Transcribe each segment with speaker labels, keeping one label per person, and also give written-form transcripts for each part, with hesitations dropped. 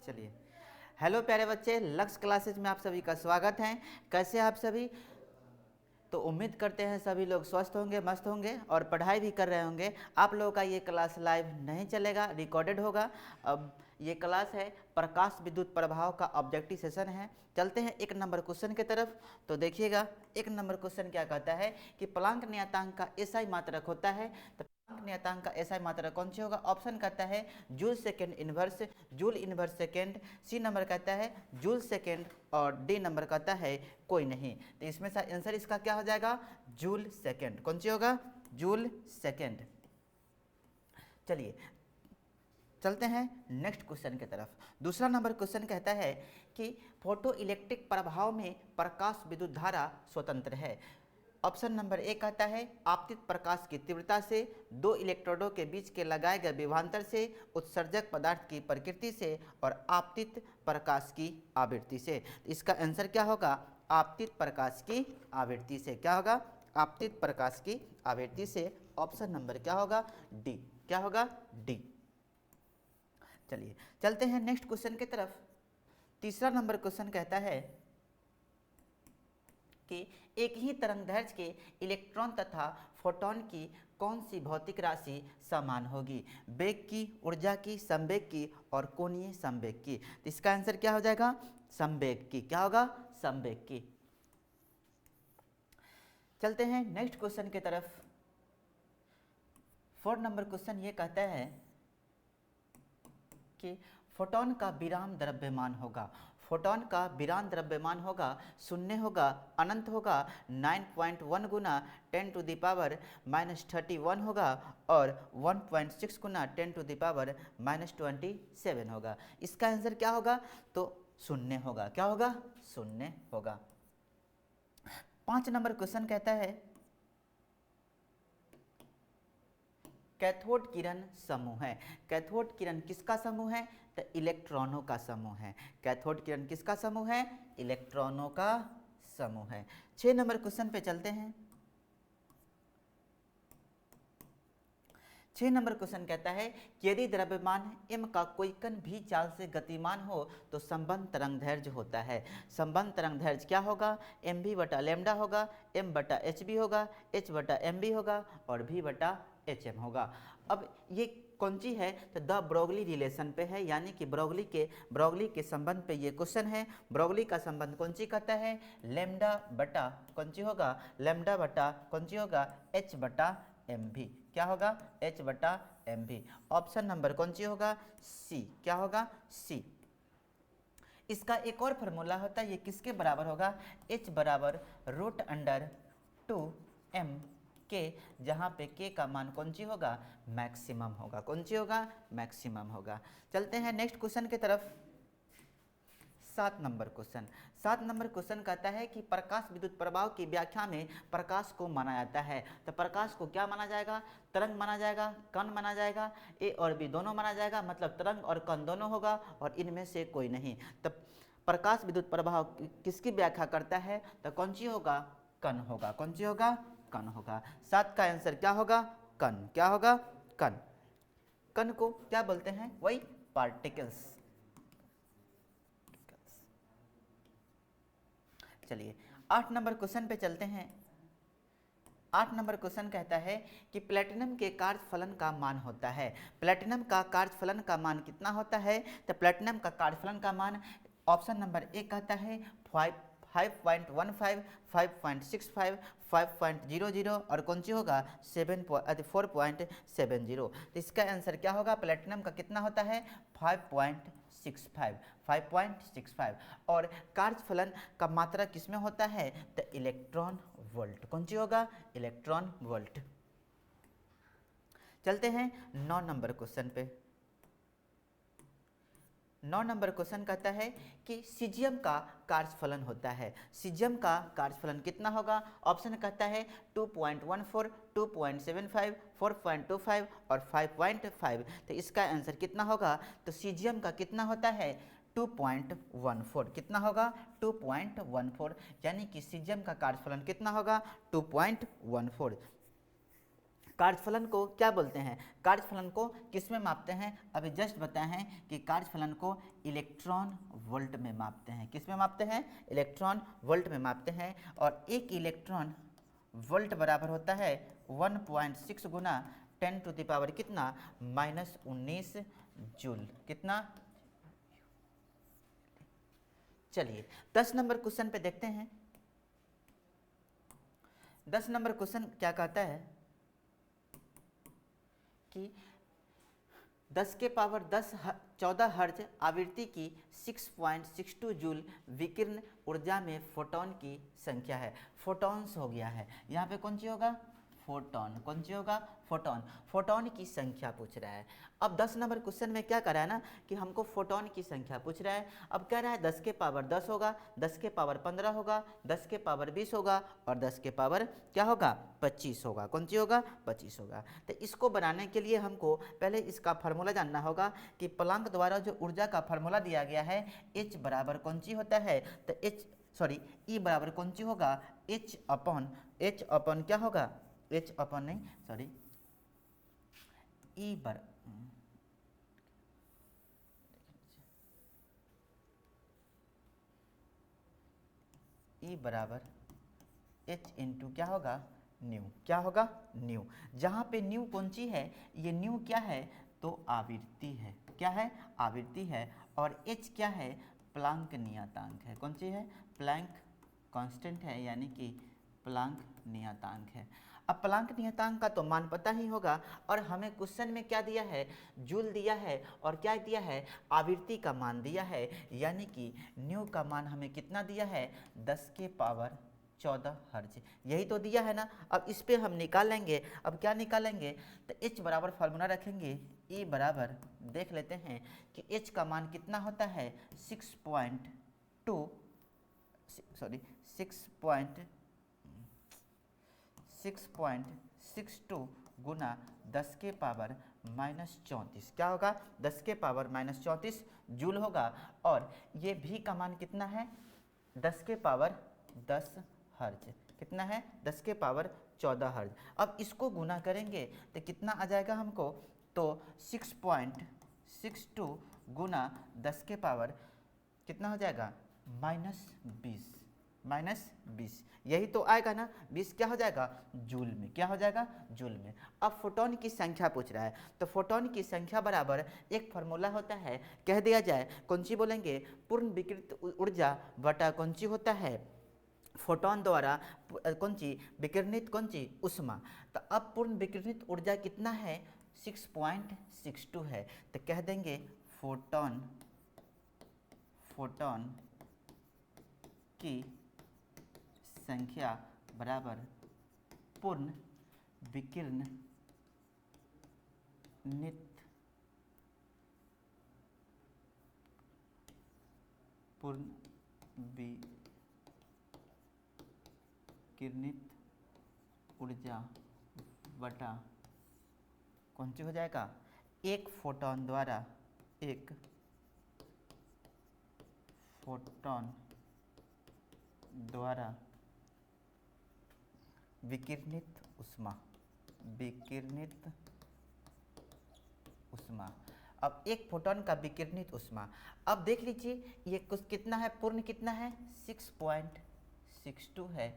Speaker 1: चलिए, हेलो प्यारे बच्चे, लक्ष्य क्लासेज में आप सभी का स्वागत है। कैसे हैं आप सभी? तो उम्मीद करते हैं सभी लोग स्वस्थ होंगे, मस्त होंगे और पढ़ाई भी कर रहे होंगे। आप लोगों का ये क्लास लाइव नहीं चलेगा, रिकॉर्डेड होगा। अब ये क्लास है प्रकाश विद्युत प्रभाव का ऑब्जेक्टिव सेशन है। चलते हैं एक नंबर क्वेश्चन की तरफ। तो देखिएगा, एक नंबर क्वेश्चन क्या कहता है कि प्लांक नियतांक का एसआई मात्रक होता है। तो प्लांक नियतांक का एसआई मात्रक कौन सी होगा? ऑप्शन कहता है joule second inverse, joule inverse second. C number कहता है जूल सेकेंड और डी नंबर कहता है कोई नहीं। तो इसमें से आंसर इसका क्या हो जाएगा? Joule second. कौन सी होगा? Joule second. चलिए चलते हैं नेक्स्ट क्वेश्चन की तरफ। दूसरा नंबर क्वेश्चन कहता है कि फोटो इलेक्ट्रिक प्रभाव में प्रकाश विद्युत धारा स्वतंत्र है। ऑप्शन नंबर ए कहता है आपतित प्रकाश की तीव्रता से, दो इलेक्ट्रोडों के बीच के लगाए गए विभवांतर से, उत्सर्जक पदार्थ की प्रकृति से और आपतित प्रकाश की आवृत्ति से। इसका आंसर क्या होगा? आपतित प्रकाश की आवृत्ति से। क्या होगा? आपतित प्रकाश की आवृत्ति से। ऑप्शन नंबर क्या होगा? डी। क्या होगा? डी। चलिए चलते हैं नेक्स्ट क्वेश्चन की तरफ। तीसरा नंबर क्वेश्चन कहता है कि एक ही तरंगदैर्घ्य के इलेक्ट्रॉन तथा फोटॉन की कौन सी भौतिक राशि समान होगी? वेग की, ऊर्जा की, संवेग की और कोणीय संवेग की। तो इसका आंसर क्या हो जाएगा? संवेग की। क्या होगा? संवेग की। चलते हैं नेक्स्ट क्वेश्चन की तरफ। 4 नंबर क्वेश्चन ये कहता है कि फोटॉन का विराम द्रव्यमान होगा। फोटॉन का विराम द्रव्यमान होगा, शून्य होगा, अनंत होगा, 9.1 गुना 10 टू द पावर -31 होगा और 1.6 गुना 10 टू द पावर -27 होगा। इसका आंसर क्या होगा? तो शून्य होगा। क्या होगा? शून्य होगा। 5 नंबर क्वेश्चन कहता है कैथोड किरण समूह है। कैथोड किरण किसका समूह है? तो इलेक्ट्रॉनों का समूह है। कैथोड किरण किसका समूह है? इलेक्ट्रॉनों का समूह है। 6 नंबर क्वेश्चन पे चलते हैं। 6 नंबर क्वेश्चन कहता है कि यदि द्रव्यमान m का कोई कण भी चाल से गतिमान हो तो संबंध तरंगदैर्घ्य होता है। संबंध तरंगदैर्घ्य क्या होगा? एम भी बटा लेमडा होगा, m बटा एच बी होगा, h बटा एम बी होगा और v बटा एच एम होगा। अब ये कौन सी है? तो द ब्रोगली रिलेशन पे है, यानी कि ब्रोगली के संबंध पे ये क्वेश्चन है। ब्रोगली का संबंध कौन सी कहता है? लेमडा बटा कौन सी होगा? लेमडा बटा कौन सी होगा? h बटा एम भी। क्या होगा? h बटा एम भी। ऑप्शन नंबर कौन सी होगा? सी। क्या होगा? सी। इसका एक और फार्मूला होता है, ये किसके बराबर होगा? h बराबर रूट अंडर 2m के, जहाँ पे k का मान कौन सी होगा? मैक्सिमम होगा। कौन सी होगा? मैक्सिमम होगा। चलते हैं नेक्स्ट क्वेश्चन की तरफ। 7 नंबर क्वेश्चन। 7 नंबर क्वेश्चन कहता है कि प्रकाश विद्युत प्रभाव की व्याख्या में प्रकाश को माना जाता है। तो प्रकाश को क्या माना जाएगा? तरंग माना जाएगा, कण माना जाएगा, ए और बी दोनों माना जाएगा, मतलब तरंग और कण दोनों होगा और इनमें से कोई नहीं। तो प्रकाश विद्युत प्रभाव किसकी व्याख्या करता है? तो कौन सी होगा? कण होगा। कौन सी होगा? कण होगा। 7 का आंसर क्या होगा? कण। क्या होगा? कण। कण को क्या बोलते हैं? वही पार्टिकल्स। चलिए 8 नंबर क्वेश्चन पे चलते हैं। 8 नंबर क्वेश्चन कहता है कि प्लेटिनम के कार्यफलन का मान होता है। प्लेटिनम का कार्यफलन का मान कितना होता है? तो प्लेटिनम का कार्यफलन का मान ऑप्शन नंबर ए कहता है 5.15, 5.65, 5.00 और कौन सी होगा? 4.70। तो इसका आंसर क्या होगा? प्लेटिनम का कितना होता है? 5.65। 5.65। और कार्यफलन का मात्रा किसमें होता है? तो इलेक्ट्रॉन वोल्ट। कौन सी होगा? Electron volt. चलते हैं 9 नंबर क्वेश्चन पे। 9 नंबर क्वेश्चन कहता है कि सीजियम का कार्यफलन होता है। सीजियम का कार्यफलन कितना होगा? ऑप्शन कहता है 2.14, 2.75, 4.25 और 5.5। तो इसका आंसर कितना होगा? तो सीजियम का कितना होता है? 2.14। कितना होगा? 2.14, यानी कि सीजियम का कार्यफलन कितना होगा? 2.14। कार्यफलन को क्या बोलते हैं? कार्यफलन को किस में मापते हैं? अभी जस्ट बताए हैं कि कार्यफलन को इलेक्ट्रॉन वोल्ट में मापते हैं। किस में मापते हैं? इलेक्ट्रॉन वोल्ट में मापते हैं। और एक इलेक्ट्रॉन वोल्ट बराबर होता है 1.6 गुना 10 टू द पावर कितना? -19 जूल। कितना? चलिए 10 नंबर क्वेश्चन पे देखते हैं। 10 नंबर क्वेश्चन क्या कहता है कि 10 के पावर 14 हर्ज आवृत्ति की 6.62 जूल विकिरण ऊर्जा में फोटॉन की संख्या है। फोटॉन्स हो गया है, यहाँ पे कौन सी होगा? फोटॉन। कौन सी होगा? फोटॉन। फोटॉन की संख्या पूछ रहा है। अब 10 नंबर क्वेश्चन में क्या करा है ना कि हमको फोटॉन की संख्या पूछ रहा है। अब कह रहा है 10 के पावर 10 होगा, 10 के पावर 15 होगा, 10 के पावर 20 होगा और 10 के पावर क्या होगा? 25 होगा। कौन सी होगा? 25 होगा। तो इसको बनाने के लिए हमको पहले इसका फार्मूला जानना होगा कि प्लांक द्वारा जो ऊर्जा का फार्मूला दिया गया है H बराबर कौन सी होता है? तो E बराबर कौन सी होगा? H अपॉन क्या होगा? H अपॉन नहीं सॉरी E बराबर H इंटू क्या होगा? न्यू। क्या होगा? न्यू। जहाँ पे न्यू कौन सी है? ये न्यू क्या है? तो आवृत्ति है। क्या है? आवृत्ति है। और H क्या है? प्लांक नियतांक है। कौन सी है? प्लांक कांस्टेंट है, यानी कि प्लांक नियतांक है। अब प्लांक नियतांक का तो मान पता ही होगा और हमें क्वेश्चन में क्या दिया है? जूल दिया है और क्या दिया है? आवृत्ति का मान दिया है, यानी कि न्यू का मान हमें कितना दिया है? 10 के पावर 14 हर्ज। यही तो दिया है ना। अब इस पे हम निकालेंगे। अब क्या निकालेंगे? तो H बराबर फार्मूला रखेंगे E बराबर, देख लेते हैं कि H का मान कितना होता है? 6.62 गुना 10 के पावर -34। क्या होगा? 10 के पावर -34 जूल होगा। और ये भी का मान कितना है? 10 के पावर 10 हर्ज। कितना है? 10 के पावर 14 हर्ज। अब इसको गुना करेंगे तो कितना आ जाएगा हमको? तो 6.62 गुना 10 के पावर कितना हो जाएगा? -20। यही तो आएगा ना। 20 क्या हो जाएगा? जूल में। क्या हो जाएगा? जूल में। अब फोटोन की संख्या पूछ रहा है, तो फोटोन की संख्या बराबर एक फार्मूला होता है, कह दिया जाए कौन सी बोलेंगे? पूर्ण विकिरित ऊर्जा बटा कौन सी होता है? फोटोन द्वारा कौन सी विकिरणित कौन सी? ऊष्मा। तो अब पूर्ण विकिरणित ऊर्जा कितना है? 6.62 है। तो कह देंगे फोटोन की संख्या बराबर पूर्ण विकिरणित ऊर्जा बटा कौन सी हो जाएगा? एक फोटोन द्वारा विकिरणित ऊष्मा। अब एक फोटोन का विकिरणित ऊष्मा, अब देख लीजिए ये कुछ कितना है? पूर्ण कितना है? 6.62 है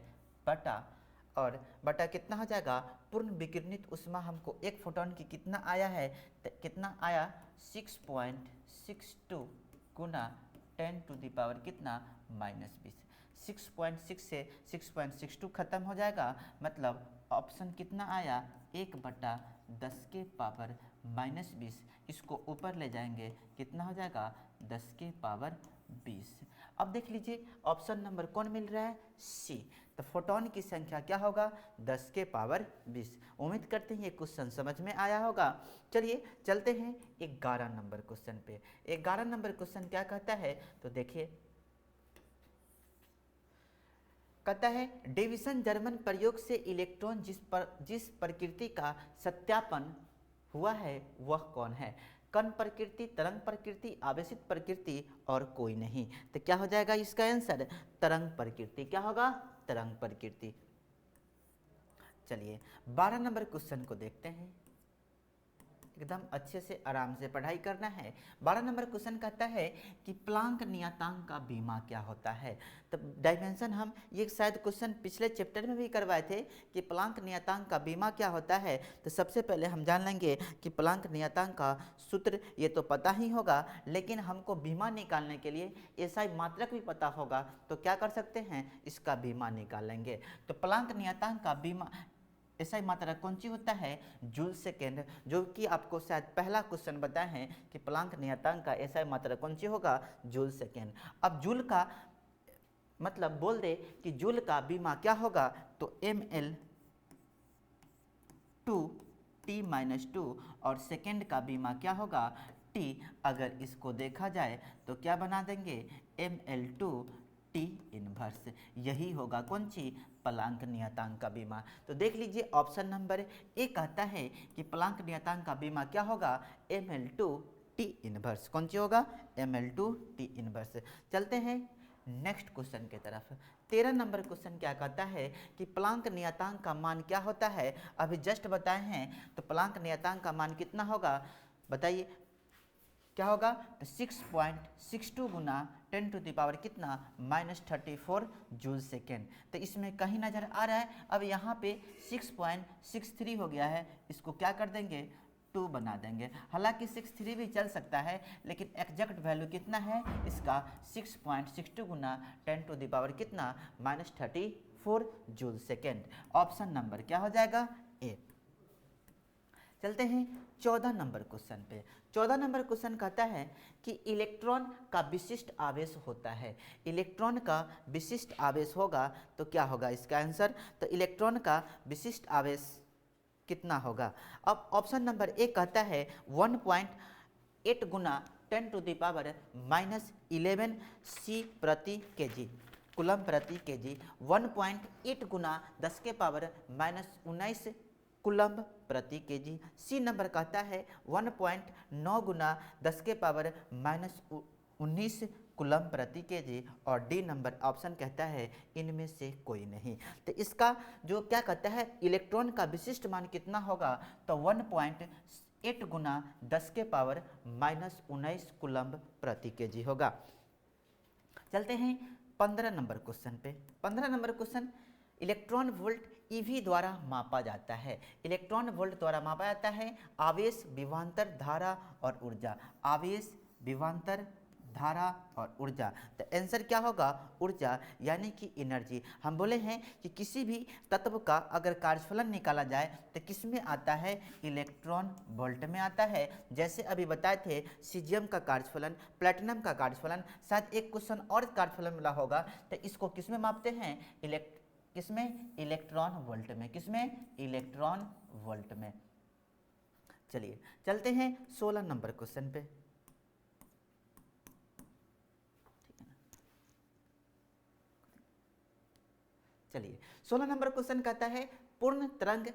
Speaker 1: बटा, और बटा कितना हो जाएगा? पूर्ण विकिरणित ऊष्मा हमको एक फोटोन की कितना आया है? तो कितना आया? 6.62 गुना 10 टू द पावर कितना? -20। 6.6 से 6.62 खत्म हो जाएगा, मतलब ऑप्शन कितना आया? 1/10 के पावर -20। इसको ऊपर ले जाएंगे, कितना हो जाएगा? 10 के पावर 20। अब देख लीजिए ऑप्शन नंबर कौन मिल रहा है? सी। तो फोटोन की संख्या क्या होगा? 10 के पावर 20। उम्मीद करते हैं ये क्वेश्चन समझ में आया होगा। चलिए चलते हैं 11 नंबर क्वेश्चन पे। 11 नंबर क्वेश्चन क्या कहता है? तो देखिए, कहता है डेविसन जर्मन प्रयोग से इलेक्ट्रॉन जिस प्रकृति का सत्यापन हुआ है वह कौन है? कण प्रकृति, तरंग प्रकृति, आवेशित प्रकृति और कोई नहीं। तो क्या हो जाएगा इसका आंसर? तरंग प्रकृति। क्या होगा? तरंग प्रकृति। चलिए 12 नंबर क्वेश्चन को देखते हैं, एकदम अच्छे से आराम से पढ़ाई करना है। 12 नंबर क्वेश्चन कहता है कि प्लांक नियतांक का बीमा क्या होता है। तो डायमेंशन हम ये शायद क्वेश्चन पिछले चैप्टर में भी करवाए थे कि प्लांक नियतांक का बीमा क्या होता है। तो सबसे पहले हम जान लेंगे कि प्लांक नियतांक का सूत्र ये तो पता ही होगा, लेकिन हमको बीमा निकालने के लिए एसआई मात्रक भी पता होगा, तो क्या कर सकते हैं, इसका बीमा निकालेंगे। तो प्लांक नियतांक का बीमा एसआई मात्रा कौन सी होता है, जूल सेकेंड, जो कि आपको शायद पहला क्वेश्चन बताए हैं कि प्लांक नियतांक का एसआई मात्रा कौन सी होगा, जूल सेकेंड। अब जूल का मतलब बोल दे कि जूल का बीमा क्या होगा, तो ml 2T-2 और सेकेंड का बीमा क्या होगा, T। अगर इसको देखा जाए तो क्या बना देंगे, ml2T इनवर्स। यही होगा कौन सी, प्लांक नियतांक का बीमा। तो देख लीजिए ऑप्शन नंबर ए कहता है कि प्लांक नियतांक का बीमा क्या होगा, ml2T इनवर्स। कौन सी होगा, ml2T इनवर्स। चलते हैं नेक्स्ट क्वेश्चन की तरफ। 13 नंबर क्वेश्चन क्या कहता है कि प्लांक नियतांक का मान क्या होता है। अभी जस्ट बताए हैं, तो प्लांक नियतांक का मान कितना होगा, बताइए क्या होगा, तो 6.62 गुना 10 टू द पावर कितना, -34 जूल सेकेंड। तो इसमें कहीं नज़र आ रहा है, अब यहाँ पे 6.63 हो गया है, इसको क्या कर देंगे, 2 बना देंगे। हालांकि 63 भी चल सकता है, लेकिन एग्जैक्ट वैल्यू कितना है इसका, 6.62 गुना 10 टू द पावर कितना, -34 जूल सेकेंड। ऑप्शन नंबर क्या हो जाएगा, ए। चलते हैं 14 नंबर क्वेश्चन पे। 14 नंबर क्वेश्चन कहता है कि इलेक्ट्रॉन का विशिष्ट आवेश होता है। इलेक्ट्रॉन का विशिष्ट आवेश होगा तो क्या होगा इसका आंसर, तो इलेक्ट्रॉन का विशिष्ट आवेश कितना होगा। अब ऑप्शन नंबर ए कहता है 1.8 गुना 10 टू द पावर -11 सी प्रति केजी, कूलम प्रति केजी। 1.8 गुना 10 के पावर -19 कूलम प्रति केजी। सी नंबर कहता है 1.9 गुना 10 के पावर -19 कूलम प्रति केजी। और डी नंबर ऑप्शन कहता है इनमें से कोई नहीं। तो इसका जो क्या कहता है, इलेक्ट्रॉन का विशिष्ट मान कितना होगा, तो 1.8 गुना 10 के पावर -19 कूलम प्रति केजी होगा। चलते हैं 15 नंबर क्वेश्चन पे। 15 number question, electron volt EV द्वारा मापा जाता है। इलेक्ट्रॉन वोल्ट द्वारा मापा जाता है आवेश, विभवांतर, धारा और ऊर्जा। आवेश, विभवांतर, धारा और ऊर्जा। तो आंसर क्या होगा, ऊर्जा यानी कि एनर्जी। हम बोले हैं कि किसी भी तत्व का अगर कार्यफलन निकाला जाए तो किस में आता है, इलेक्ट्रॉन वोल्ट में आता है। जैसे अभी बताए थे सीजियम का कार्यफलन, प्लैटिनम का कार्यफलन, शायद एक क्वेश्चन और कार्यफलन मिला होगा, तो इसको किस में मापते हैं, किसमें, इलेक्ट्रॉन वोल्ट में। किसमें, इलेक्ट्रॉन वोल्ट में। चलिए चलते हैं 16 नंबर क्वेश्चन पे। चलिए 16 नंबर क्वेश्चन कहता है पूर्ण तरंग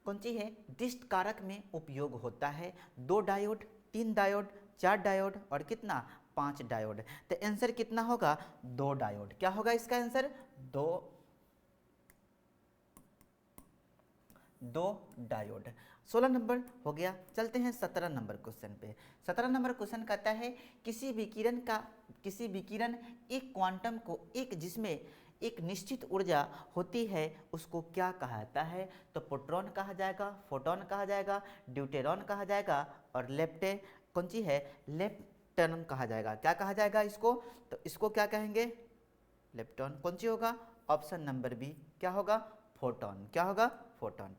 Speaker 1: कौन सी है, दिष्ट कारक में उपयोग होता है। 2 डायोड, 3 डायोड, 4 डायोड और कितना, 5 डायोड। तो आंसर कितना होगा, 2 डायोड। क्या होगा इसका आंसर, 2 डायोड। 16 नंबर हो गया। चलते हैं 17 नंबर क्वेश्चन पे। 17 नंबर क्वेश्चन कहता है किसी विकिरण एक क्वांटम को एक जिसमें एक निश्चित ऊर्जा होती है उसको क्या कहा जाता है, तो प्रोटॉन कहा जाएगा, फोटॉन कहा जाएगा, ड्यूटेरॉन कहा जाएगा और कौन सी है, लेप्टन कहा जाएगा। क्या कहा जाएगा इसको, तो इसको क्या कहेंगे, लेप्टॉन। कौन सी होगा, ऑप्शन नंबर बी, क्या होगा, फोटॉन। क्या होगा, फोटॉन।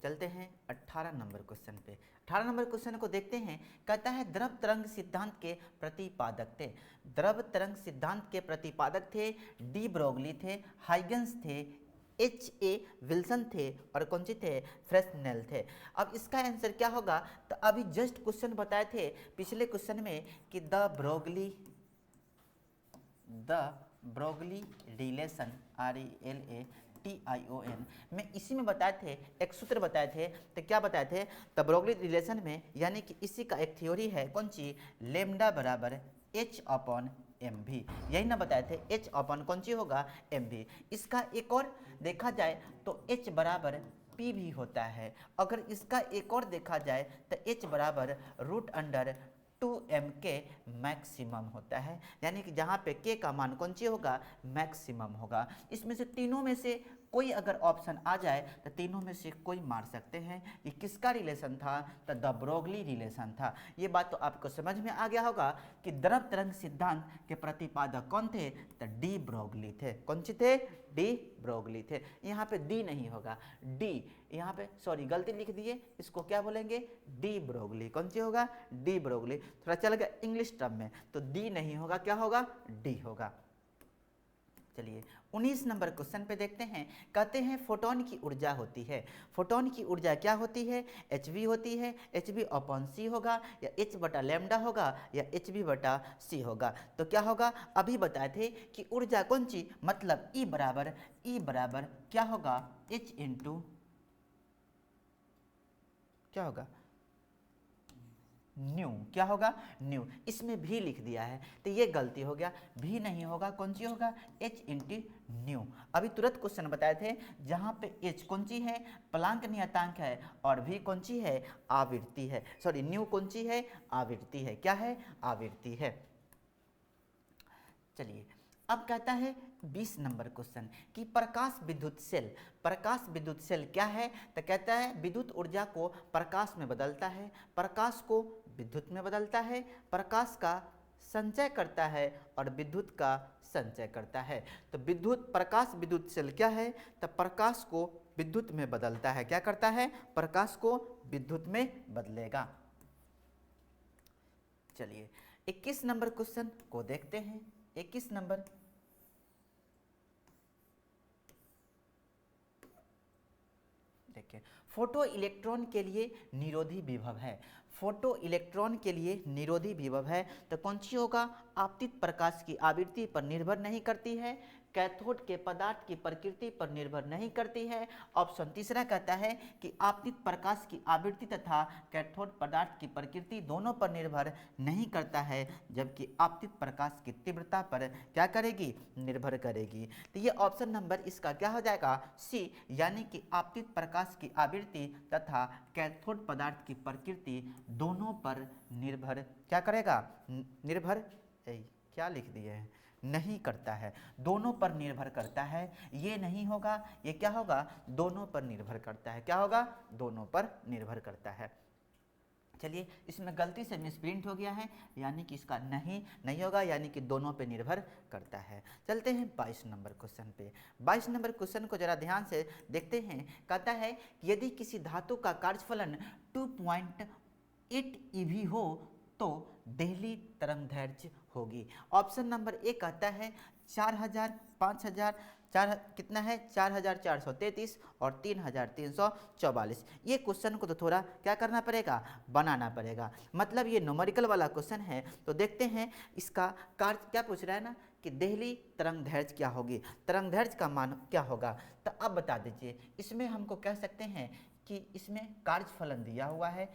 Speaker 1: चलते हैं 18 नंबर क्वेश्चन पे। 18 नंबर क्वेश्चन को देखते हैं। कहता है द्रव तरंग सिद्धांत के प्रतिपादक थे। द्रव तरंग सिद्धांत के प्रतिपादक थे डी ब्रोगली थे, हाइगन्स थे, H.A. विल्सन थे और कौन से थे, फ्रेस्नेल थे। अब इसका आंसर क्या होगा, तो अभी जस्ट क्वेश्चन बताए थे पिछले क्वेश्चन में कि द ब्रोगली रिलेशन RELATION में इसी में बताए थे, एक सूत्र बताए थे। तो क्या बताए थे, द ब्रोगली रिलेशन में, यानी कि इसी का एक थ्योरी है कौन सी, लेमडा बराबर H/ mv। यही ना बताए थे h अपन कौन सी होगा mv। इसका एक और देखा जाए तो h बराबर p भी होता है। अगर इसका एक और देखा जाए तो h बराबर √2m के मैक्सिमम होता है, यानी कि जहाँ पे k का मान कौन सी होगा मैक्सिमम होगा। इसमें से तीनों में से कोई अगर ऑप्शन आ जाए तो तीनों में से कोई मार सकते हैं। ये किसका रिलेशन था, तो द ब्रोगली रिलेशन था। ये बात तो आपको समझ में आ गया होगा कि द्रव तरंग सिद्धांत के प्रतिपादक कौन थे, तो डी ब्रोगली थे। कौन से थे, डी ब्रोगली थे। यहाँ पे डी नहीं होगा, डी यहाँ पे सॉरी गलती लिख दिए, इसको क्या बोलेंगे डी ब्रोगली। कौन सी होगा, डी ब्रोगली। थोड़ा चल गया इंग्लिश टर्म में, तो डी नहीं होगा, क्या होगा, डी होगा। चलिए 19 नंबर क्वेश्चन पे देखते हैं। कहते हैं फोटोन की ऊर्जा होती है। फोटोन की ऊर्जा क्या होती है, hv होती है। hv अपॉन c होगा या h बटा लैम्डा होगा या hv बटा c होगा। तो क्या होगा, अभी बताए थे कि ऊर्जा कौन सी, मतलब E बराबर क्या होगा h इंटू क्या होगा न्यू। क्या होगा न्यू। इसमें भी लिख दिया है तो ये गलती हो गया, भी नहीं होगा, कौन सी होगा h इंटू न्यू। अभी तुरंत क्वेश्चन बताए थे जहाँ पे h कौन सी है, प्लांक नियतांक है, और भी कौन सी है, आवृत्ति है। सॉरी न्यू कौन सी है, आवृत्ति है। क्या है, आवृत्ति है। चलिए अब कहता है 20 नंबर क्वेश्चन कि प्रकाश विद्युत सेल क्या है, तो कहता है विद्युत ऊर्जा को प्रकाश में बदलता है, प्रकाश को विद्युत में बदलता है, प्रकाश का संचय करता है और विद्युत का संचय करता है। तो प्रकाश विद्युत सेल क्या है, तो प्रकाश को विद्युत में बदलता है। क्या करता है, प्रकाश को विद्युत में बदलेगा। चलिए 21 नंबर क्वेश्चन को देखते हैं। 21 नंबर, देखिए फोटो इलेक्ट्रॉन के लिए निरोधी विभव है। फोटो इलेक्ट्रॉन के लिए निरोधी विभव है तो कौन सी होगा, आपतित प्रकाश की आवृत्ति पर निर्भर नहीं करती है, कैथोड के पदार्थ की प्रकृति पर निर्भर नहीं करती है। ऑप्शन तीसरा कहता है कि आपतित प्रकाश की आवृत्ति तथा कैथोड पदार्थ की प्रकृति दोनों पर निर्भर नहीं करता है, जबकि आपतित प्रकाश की तीव्रता पर क्या करेगी, निर्भर करेगी। तो ये ऑप्शन नंबर इसका क्या हो जाएगा, सी, यानी कि आपतित प्रकाश की आवृत्ति तथा कैथोड पदार्थ की प्रकृति दोनों पर निर्भर क्या करेगा, निर्भर क्या लिख दिए हैं, नहीं करता है, दोनों पर निर्भर करता है। ये नहीं होगा, ये क्या होगा, दोनों पर निर्भर करता है। क्या होगा, दोनों पर निर्भर करता है। चलिए इसमें गलती से मिसप्रिंट हो गया है, यानी कि इसका नहीं होगा, यानी कि दोनों पे निर्भर करता है। चलते हैं 22 नंबर क्वेश्चन पे। 22 नंबर क्वेश्चन को जरा ध्यान से देखते हैं। कहता है कि यदि किसी धातु का कार्यफलन 2.8 eV हो तो देहली तरंगदैर्घ्य होगी। ऑप्शन नंबर ए कहता है 4000, 5000, कितना है 4433 और 3344। ये क्वेश्चन को तो थोड़ा क्या करना पड़ेगा, बनाना पड़ेगा। मतलब ये न्यूमेरिकल वाला क्वेश्चन है। तो देखते हैं इसका कार्य क्या पूछ रहा है ना, कि देहली तरंगदैर्घ्य क्या होगी, तरंगदैर्घ्य का मान क्या होगा। तो अब बता दीजिए, इसमें हमको कह सकते हैं कि इसमें कार्यफलन दिया हुआ है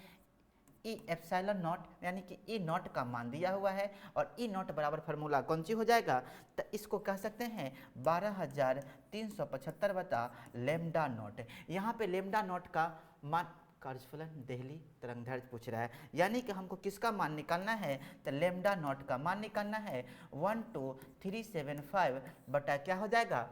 Speaker 1: ई एप्सिलॉन नॉट, यानी कि ई नॉट का मान दिया हुआ है, और ई नॉट बराबर फार्मूला कौन सी हो जाएगा, तो इसको कह सकते हैं 12375 बटा लैम्डा नॉट। यहाँ पे लैम्डा नॉट का मान, कार्यफलन देहली तरंगदैर्घ्य पूछ रहा है, यानी कि हमको किसका मान निकालना है, तो लैम्डा नॉट का मान निकालना है 12375 बटा क्या हो जाएगा,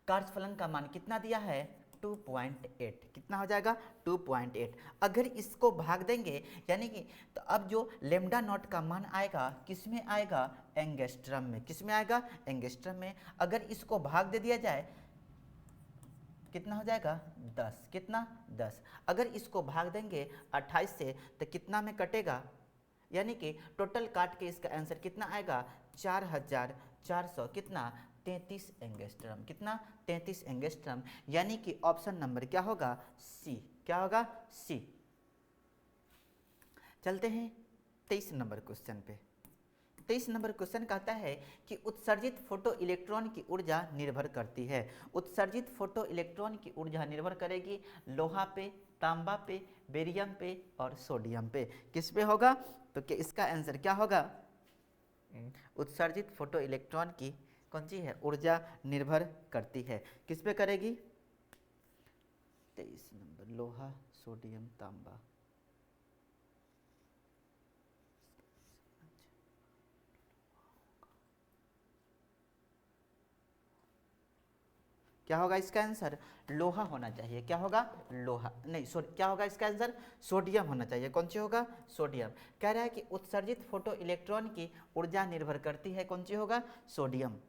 Speaker 1: कार्यफलन का मान कितना दिया है 2.8, कितना हो जाएगा 2.8। अगर इसको भाग देंगे, यानी कि तो अब जो लेम्डा नॉट का मान आएगा किस में आएगा, एंगस्ट्रम में। किस में आएगा, एंगस्ट्रम में। अगर इसको भाग दे दिया जाए कितना हो जाएगा 10, कितना 10। अगर इसको भाग देंगे 28 से तो कितना में कटेगा, यानी कि टोटल काट के इसका आंसर कितना आएगा 4400 कितना 33 एंगस्ट्रम। कितना 33 एंगस्ट्रम, यानी कि ऑप्शन नंबर क्या होगा, सी। क्या होगा, सी। चलते हैं 23 नंबर क्वेश्चन पे। 23 नंबर क्वेश्चन कहता है कि उत्सर्जित फोटो इलेक्ट्रॉन की ऊर्जा निर्भर करती है। उत्सर्जित फोटो इलेक्ट्रॉन की ऊर्जा निर्भर करेगी लोहा पे, तांबा पे, बेरियम पे और सोडियम पे। किस पे होगा, तो क्या इसका आंसर क्या होगा, उत्सर्जित फोटो इलेक्ट्रॉन की कौन सी है ऊर्जा निर्भर करती है, किस पे करेगी? 23 नंबर, लोहा सोडियम तांबा। क्या होगा इसका आंसर? लोहा होना चाहिए। क्या होगा? लोहा नहीं, क्या होगा इसका आंसर? सोडियम होना चाहिए। कौन सी होगा? सोडियम। कह रहा है कि उत्सर्जित फोटो इलेक्ट्रॉन की ऊर्जा निर्भर करती है, कौन सी होगा? सोडियम।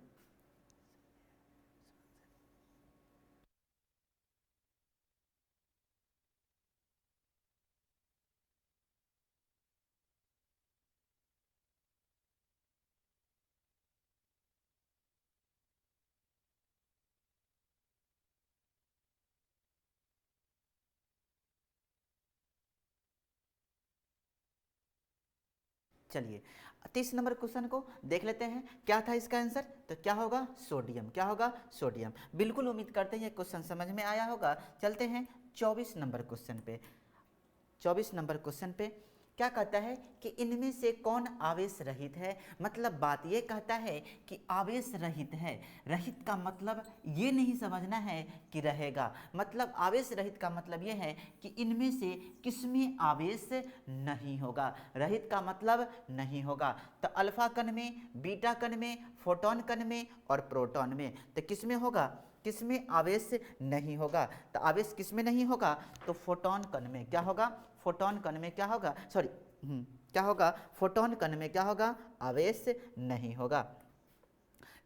Speaker 1: चलिए 30 नंबर क्वेश्चन को देख लेते हैं, क्या था इसका आंसर? तो क्या होगा? सोडियम। क्या होगा? सोडियम। बिल्कुल उम्मीद करते हैं ये क्वेश्चन समझ में आया होगा। चलते हैं 24 नंबर क्वेश्चन पे। 24 नंबर क्वेश्चन पे क्या कहता है कि इनमें से कौन आवेश रहित है? मतलब बात ये कहता है कि आवेश रहित है। रहित का मतलब ये नहीं समझना है कि रहेगा, मतलब आवेश रहित का मतलब ये है कि इनमें से किसमें आवेश नहीं होगा। रहित का मतलब नहीं होगा। तो अल्फा कण में, बीटा कण में, फोटोन कण में और प्रोटॉन में, तो किसमें होगा? किसमें आवेश नहीं होगा? तो आवेश किसमें नहीं होगा? तो फोटोन कण में। क्या होगा? फोटोन कण में क्या होगा? सॉरी, क्या होगा? फोटोन कण में क्या होगा? आवेश नहीं होगा।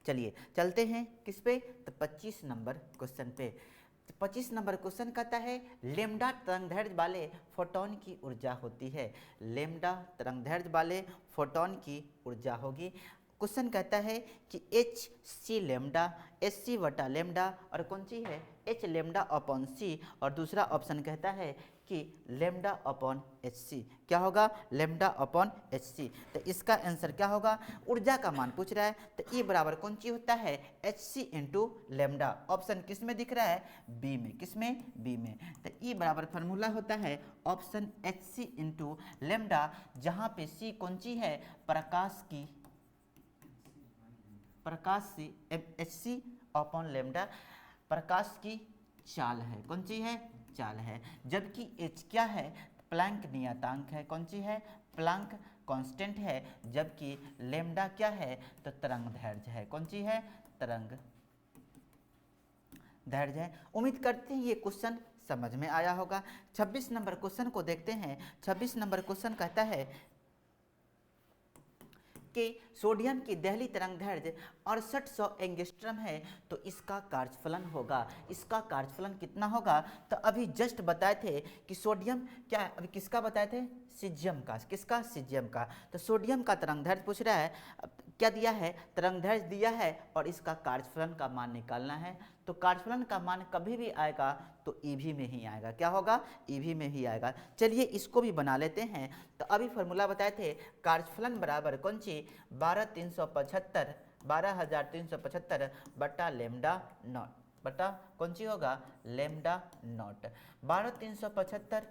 Speaker 1: चलिए चलते हैं किस पे? तो 25 नंबर क्वेश्चन पे। 25 नंबर क्वेश्चन कहता है लेम्डा तरंगदैर्घ्य वाले फोटोन की ऊर्जा होती है। लेम्डा तरंगदैर्घ्य वाले फोटोन की ऊर्जा होगी। क्वेश्चन कहता है कि H C lambda, H C वटा लेमडा और कौन सी है? एच लेमडा अपॉन सी, और दूसरा ऑप्शन कहता है कि लेमडा अपॉन एच सी। क्या होगा? Lambda upon H C. तो इसका आंसर क्या होगा? ऊर्जा का मान पूछ रहा है, तो ई बराबर कौन सी होता है? H C into lambda. Option किस में दिख रहा है? बी में। किस में? बी में। तो ई बराबर फार्मूला होता है option H C into lambda, जहाँ पे सी कौन सी है? प्रकाश की, प्रकाश C, H C upon lambda प्रकाश की चाल है। कौन सी है? चाल है। जबकि एच क्या है? प्लैंक नियतांक है। कौन सी है? प्लैंक कांस्टेंट है। जबकि लेमडा क्या है? तो तरंग दैर्घ्य है। कौन सी है? तरंग दैर्घ्य है। उम्मीद करते हैं ये क्वेश्चन समझ में आया होगा। 26 नंबर क्वेश्चन को देखते हैं। 26 नंबर क्वेश्चन कहता है कि सोडियम की दहली तरंगदैर्घ्य 6800 एंगस्ट्रम है, तो इसका कार्यफलन होगा। इसका कार्यफलन कितना होगा? तो अभी जस्ट बताए थे कि सोडियम क्या, अभी किसका बताए थे? सीजियम का। किसका? सीजियम का। तो सोडियम का तरंगदैर्घ्य पूछ रहा है। क्या दिया है? तरंगदैर्घ्य दिया है और इसका कार्यफलन का मान निकालना है। तो कार्यफलन का मान कभी भी आएगा तो ईवी में ही आएगा। क्या होगा? ईवी में ही आएगा। चलिए इसको भी बना लेते हैं। तो अभी फॉर्मूला बताए थे, कार्यफलन बराबर कौन सी? 12375 बटा लेमडा नॉट, बटा कौन सी होगा? Lambda naught. 12375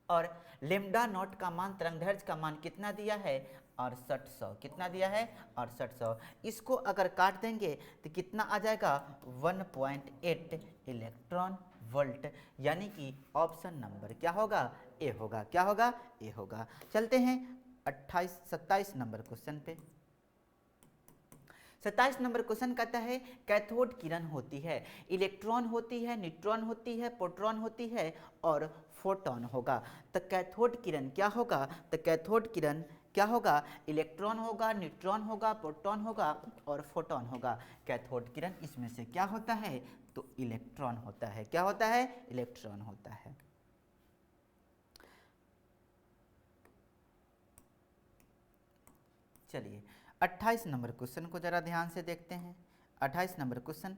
Speaker 1: और लेमडा नॉट का मान, तरंगदैर्घ्य का मान कितना दिया है? 6800। कितना दिया है? 6800। इसको अगर काट देंगे तो कितना आ जाएगा? 1.8 इलेक्ट्रॉन वोल्ट। यानी कि ऑप्शन नंबर क्या होगा? ए होगा। क्या होगा? ए होगा। चलते हैं 27 नंबर क्वेश्चन पे। 27 नंबर क्वेश्चन कहता है कैथोड किरण होती है, इलेक्ट्रॉन होती है, न्यूट्रॉन होती है, प्रोटॉन होती है और फोटॉन होगा। तो कैथोड किरण क्या होगा? तो कैथोड किरण क्या होगा? इलेक्ट्रॉन होगा, न्यूट्रॉन होगा, प्रोटॉन होगा और फोटॉन होगा। कैथोड किरण इसमें से क्या होता है? तो इलेक्ट्रॉन होता है। क्या होता है? इलेक्ट्रॉन होता है। चलिए 28 नंबर क्वेश्चन को जरा ध्यान से देखते हैं। 28 नंबर क्वेश्चन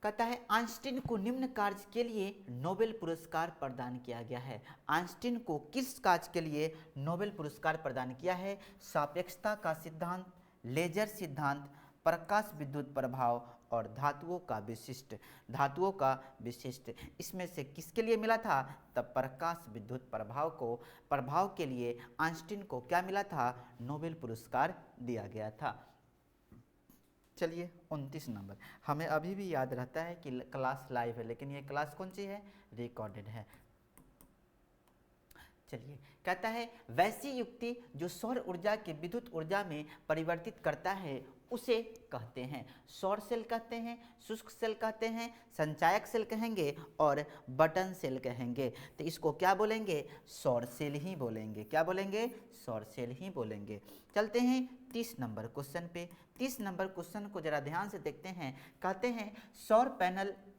Speaker 1: कहता है आइंस्टीन को निम्न कार्य के लिए नोबेल पुरस्कार प्रदान किया गया है। आइंस्टीन को किस कार्य के लिए नोबेल पुरस्कार प्रदान किया है? सापेक्षता का सिद्धांत, लेजर सिद्धांत, प्रकाश विद्युत प्रभाव और धातुओं का विशिष्ट, धातुओं का विशिष्ट, इसमें से किसके लिए मिला था? तब प्रकाश विद्युत प्रभाव के लिए आइंस्टीन को क्या मिला था? नोबेल पुरस्कार दिया गया था। चलिए 29 नंबर, हमें अभी भी याद रहता है कि क्लास लाइव है, लेकिन ये क्लास कौन सी है? रिकॉर्डेड है। चलिए, कहता है वैसी युक्ति जो सौर ऊर्जा के विद्युत ऊर्जा में परिवर्तित करता है उसे कहते हैं सौर सेल कहते हैं, शुष्क सेल कहते हैं, संचायक सेल कहेंगे और बटन सेल कहेंगे। तो इसको क्या बोलेंगे? सौर सेल ही बोलेंगे। क्या बोलेंगे? सौर सेल ही बोलेंगे। चलते हैं 30 नंबर क्वेश्चन पे। 30 नंबर क्वेश्चन को जरा ध्यान से देखते हैं। कहते हैं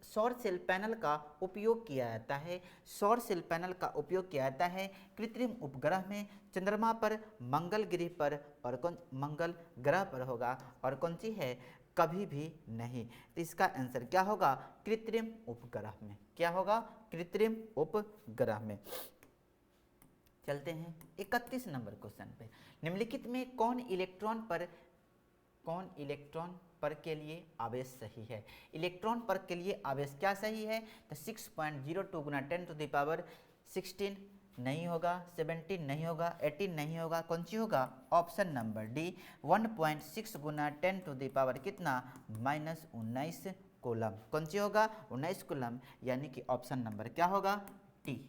Speaker 1: सौर सेल पैनल का उपयोग किया जाता है, सौर सेल पैनल का उपयोग किया जाता है कृत्रिम उपग्रह में, चंद्रमा पर, मंगल ग्रह पर, और कौन? मंगल ग्रह पर होगा, और कौन सी है? कभी भी नहीं। तो इसका आंसर क्या होगा? कृत्रिम उपग्रह में। क्या होगा? कृत्रिम उपग्रह में। चलते हैं 31 नंबर क्वेश्चन पे। निम्नलिखित में कौन इलेक्ट्रॉन पर के लिए आवेश सही है? इलेक्ट्रॉन पर के लिए आवेश क्या सही है? तो 6.02 गुना 10⁻16 नहीं होगा, 17 नहीं होगा, 18 नहीं होगा, कौन सी होगा? ऑप्शन नंबर डी 1.6 गुना 10 कितना? -19 कूलम। कौन सी होगा? 19 कूलम, यानी कि ऑप्शन नंबर क्या होगा? टी।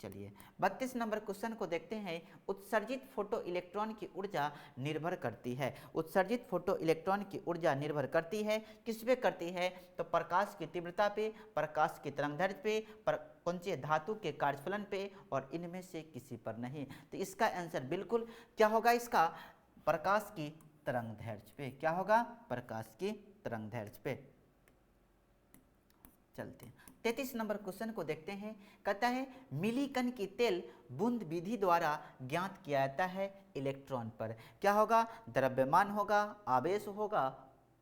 Speaker 1: चलिए 32 नंबर क्वेश्चन को देखते हैं। उत्सर्जित फोटो इलेक्ट्रॉन की ऊर्जा निर्भर करती है, उत्सर्जित फोटो इलेक्ट्रॉन की ऊर्जा निर्भर करती है किस पे करती है? तो प्रकाश की तीव्रता पे, प्रकाश की तरंगदैर्घ्य पे, कौन सी? धातु के कार्यफलन पे, और इनमें से किसी पर नहीं। तो इसका आंसर बिल्कुल क्या होगा? इसका प्रकाश की तरंगदैर्घ्य पे। क्या होगा? प्रकाश की तरंगदैर्घ्य पे। चलते हैं 33 नंबर क्वेश्चन को देखते हैं। कहता है मिलीकन की तेल बूंद विधि द्वारा ज्ञात किया जाता है इलेक्ट्रॉन पर। क्या होगा? द्रव्यमान होगा, आवेश होगा,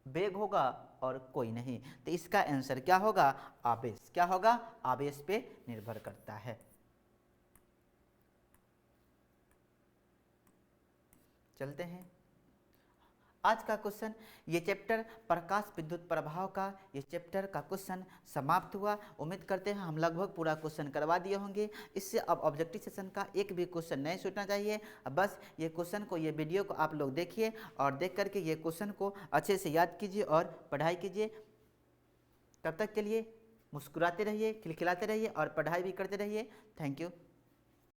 Speaker 1: वेग होगा, और कोई नहीं। तो इसका आंसर क्या होगा? आवेश। क्या होगा? आवेश पे निर्भर करता है। चलते हैं आज का क्वेश्चन, ये चैप्टर प्रकाश विद्युत प्रभाव का ये चैप्टर का क्वेश्चन समाप्त हुआ। उम्मीद करते हैं हम लगभग पूरा क्वेश्चन करवा दिए होंगे। इससे अब ऑब्जेक्टिव सेशन का एक भी क्वेश्चन नहीं छूटना चाहिए। अब बस ये क्वेश्चन को, ये वीडियो को आप लोग देखिए और देख करके ये क्वेश्चन को अच्छे से याद कीजिए और पढ़ाई कीजिए। तब तक के लिए मुस्कुराते रहिए, खिलखिलाते रहिए और पढ़ाई भी करते रहिए। Thank you.